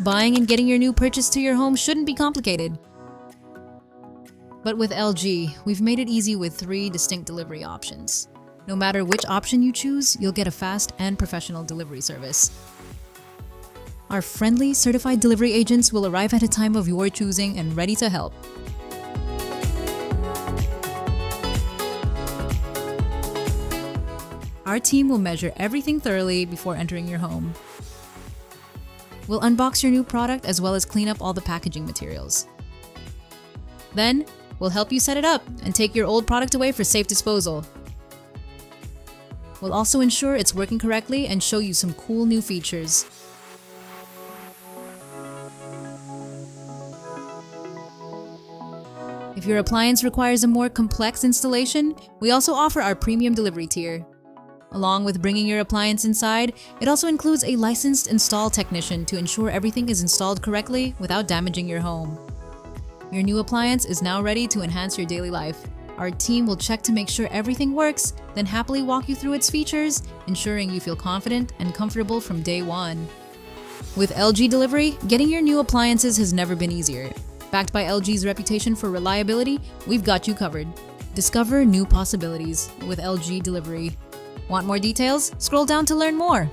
Buying and getting your new purchase to your home shouldn't be complicated. But with LG, we've made it easy with 3 distinct delivery options. No matter which option you choose, you'll get a fast and professional delivery service. Our friendly, certified delivery agents will arrive at a time of your choosing and ready to help. Our team will measure everything thoroughly before entering your home. We'll unbox your new product as well as clean up all the packaging materials. Then, we'll help you set it up and take your old product away for safe disposal. We'll also ensure it's working correctly and show you some cool new features. If your appliance requires a more complex installation, we also offer our premium delivery tier. Along with bringing your appliance inside, it also includes a licensed install technician to ensure everything is installed correctly without damaging your home. Your new appliance is now ready to enhance your daily life. Our team will check to make sure everything works, then happily walk you through its features, ensuring you feel confident and comfortable from day one. With LG Delivery, getting your new appliances has never been easier. Backed by LG's reputation for reliability, we've got you covered. Discover new possibilities with LG Delivery. Want more details? Scroll down to learn more.